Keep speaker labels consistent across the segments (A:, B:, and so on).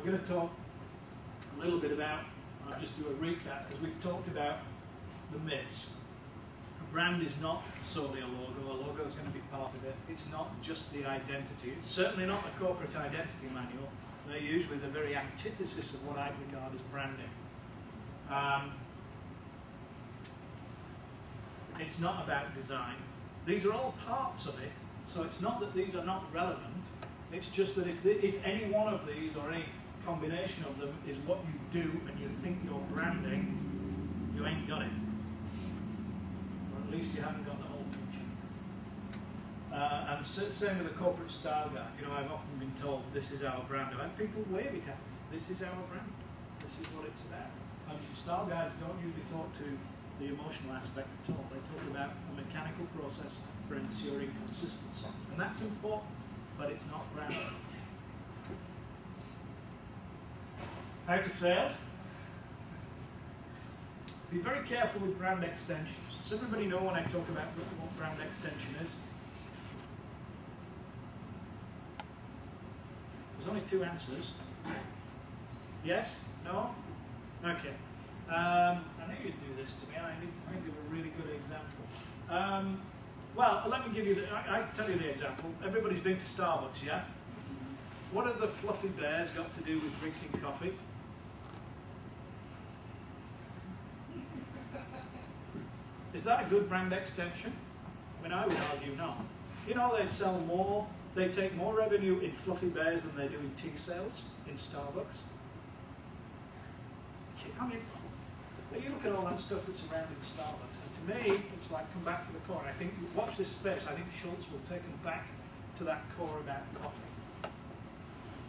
A: going to talk a little bit about, I'll just do a recap, because we've talked about the myths. A brand is not solely a logo is going to be part of it. It's not just the identity. It's certainly not the corporate identity manual. They're usually the very antithesis of what I regard as branding. It's not about design. These are all parts of it, so it's not that these are not relevant. It's just that if any one of these or any combination of them is what you do and you think you're branding, you ain't got it. Or at least you haven't got the whole picture. And same with the corporate style guide. You know, I've often been told this is our brand. I've had people wave it at me. This is our brand. This is what it's about. And style guides don't usually talk to the emotional aspect at all. They talk about a mechanical process for ensuring consistency. And that's important, but it's not brand. How to fail? Be very careful with brand extensions. Does everybody know when I talk about what brand extension is? There's only two answers. Yes? No? Okay. I knew you'd do this to me. I need to think of a really good example. Well, let me give you I tell you the example. Everybody's been to Starbucks, yeah? What have the fluffy bears got to do with drinking coffee? Is that a good brand extension? I mean, I would argue not. You know, they sell more, they take more revenue in fluffy bears than they do in tea sales in Starbucks. I mean, you look at all that stuff that's around in Starbucks, and to me, it's like come back to the core. I think, watch this space, I think Schultz will take them back to that core about coffee.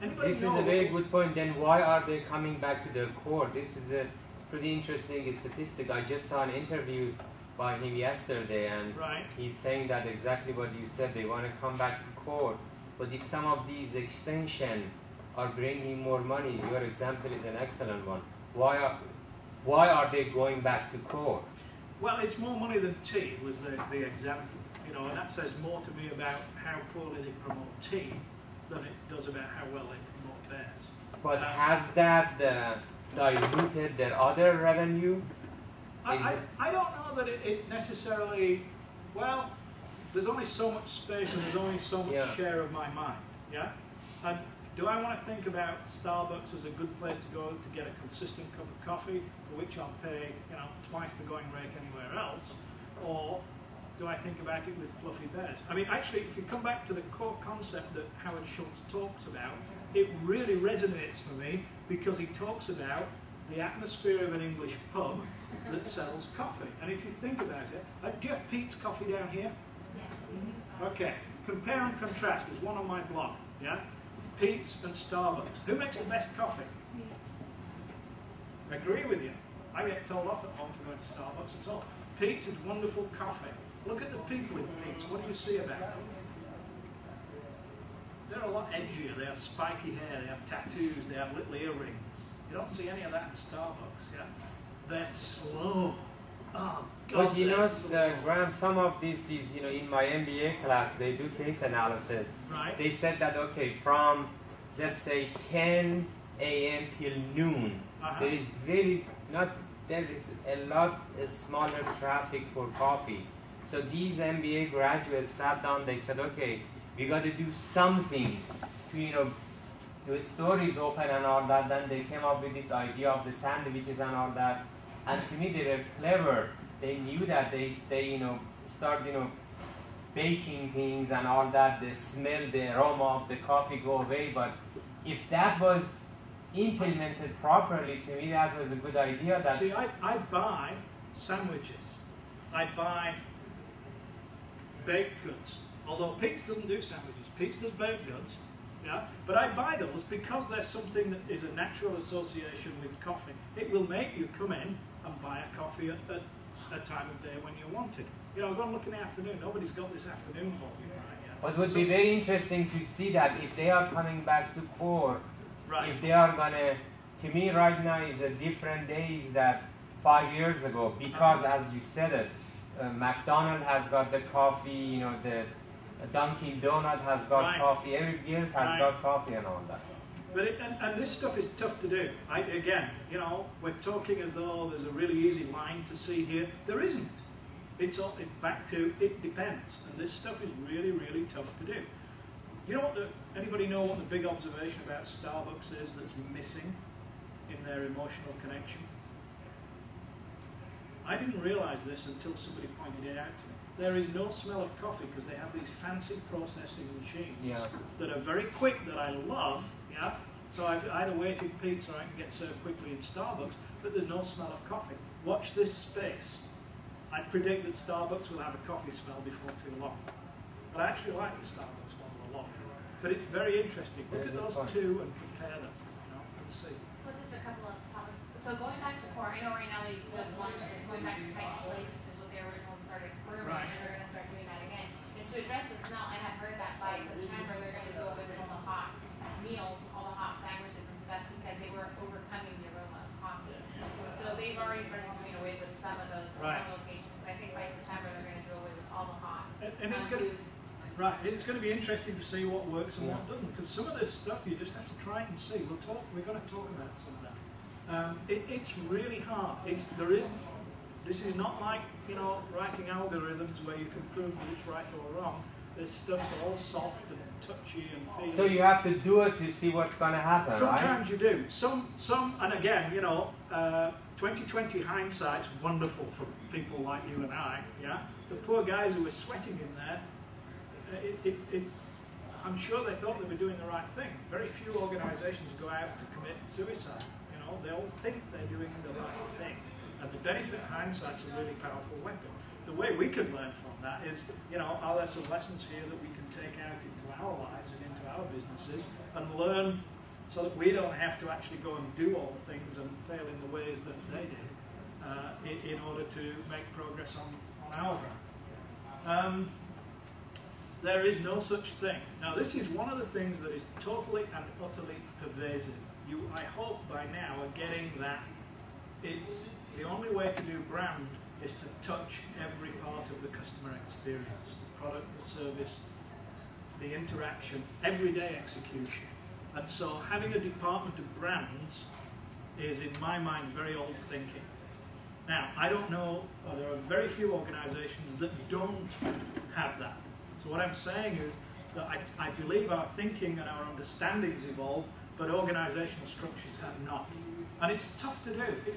A: Anybody
B: This is a very good point. Then why are they coming back to the core? This is a pretty interesting statistic. I just saw an interview by him yesterday, and he's saying that exactly what you said. They want to come back to core. But if some of these extensions are bringing more money, your example is an excellent one. Why are they going back to core?
A: Well, it's more money than tea was the example, you know, and that says more to me about how poorly they promote tea than it does about how well they promote bears.
B: But has that diluted their other revenue?
A: I don't know that it necessarily, well, there's only so much space and there's only so much share of my mind, yeah? And do I want to think about Starbucks as a good place to go to get a consistent cup of coffee for which I'll pay, you know, twice the going rate anywhere else? Or do I think about it with fluffy bears? I mean, actually, if you come back to the core concept that Howard Schultz talks about, it really resonates for me because he talks about the atmosphere of an English pub that sells coffee. And if you think about it, do you have Pete's Coffee down here? Yeah. Okay, compare and contrast. There's one on my blog, yeah? Pete's and Starbucks. Who makes the best coffee? Pete's. I agree with you. I get told off at home for going to Starbucks at all. Pete's is wonderful coffee. Look at the people in Pete's. What do you see about them? They're a lot edgier. They have spiky hair. They have tattoos. They have little earrings. You don't see any of that in Starbucks, yeah? They're slow. Oh, God,
B: but you know, Graham, some of this is, you know, in my MBA class, they do case analysis.
A: Right.
B: They said that, okay, from, let's say, 10 a.m. till noon, there is a lot smaller traffic for coffee. So these MBA graduates sat down, they said, okay, we got to do something to, you know, the store is open and all that. Then they came up with this idea of the sandwiches and all that. And to me, they were clever. They knew that they you know, start, you know, baking things and all that. The smell, the aroma of the coffee go away. But if that was implemented properly, to me, that was a good idea. That
A: see, I buy sandwiches. I buy baked goods. Although Pete's doesn't do sandwiches. Pete's does baked goods. Yeah? But I buy those because there's something that is a natural association with coffee. It will make you come in and buy a coffee at a time of day when you want it. You know, go and look in the afternoon. Nobody's got this afternoon volume right yet.
B: But it would be very interesting to see that if they are coming back to core, if they are going to me right now is a different days that 5 years ago, because as you said it, McDonald's has got the coffee, you know, the Dunkin' Donut has got coffee, everybody else has got coffee and all that.
A: But and this stuff is tough to do. Again, you know, we're talking as though there's a really easy line to see here. There isn't. It's all back to it depends. And this stuff is really, really tough to do. You know what? Anybody know what the big observation about Starbucks is that's missing in their emotional connection? I didn't realise this until somebody pointed it out to me. There is no smell of coffee because they have these fancy processing machines that are very quick, that I love. Yeah. So I've either waited pizza or I can get served quickly in Starbucks, but there's no smell of coffee. Watch this space. I predict that Starbucks will have a coffee smell before too long. But I actually like the Starbucks one a lot. But it's very interesting. Look at those two and compare them, you know, and see.
C: Well, just a couple of topics. So going back to core, I know right now they just launched this, going back to Pike's Place, which is what they originally started brewing, and they're going to start doing that again. And to address the smell, I have heard that by September they're going to go away with all the hot meals, all the hot sandwiches and stuff, because they were overcoming the aroma of coffee. So they've already started doing away with some of those some locations. But I think by September they're going to do away with all the hot
A: and it's going to, it's going to be interesting to see what works and what doesn't, because some of this stuff you just have to try it and see. We're going to talk about some of that. It's really hard. This is not like, you know, writing algorithms where you can prove that it's right or wrong. This stuff's all soft and touchy and feely.
B: So you have to do it to see what's going to happen,
A: Sometimes you do. Some, and again, you know, 2020 hindsight's wonderful for people like you and I. Yeah, the poor guys who were sweating in there. I'm sure they thought they were doing the right thing. Very few organisations go out to commit suicide. You know, they all think they're doing the right thing. And the benefit of hindsight's a really powerful weapon. The way we can learn from that is, you know, are there some lessons here that we can take out into our lives and into our businesses and learn so that we don't have to actually go and do all the things and fail in the ways that they did in order to make progress on our ground. There is no such thing. Now, this is one of the things that is totally and utterly pervasive. You, I hope by now, are getting that it's the only way to do brand is to touch every part of the customer experience, the product, the service, the interaction, everyday execution. And so having a department of brands is, in my mind, very old thinking. Now, I don't know, there are very few organizations that don't have that. So what I'm saying is that I believe our thinking and our understandings evolve, but organizational structures have not. And it's tough to do. It's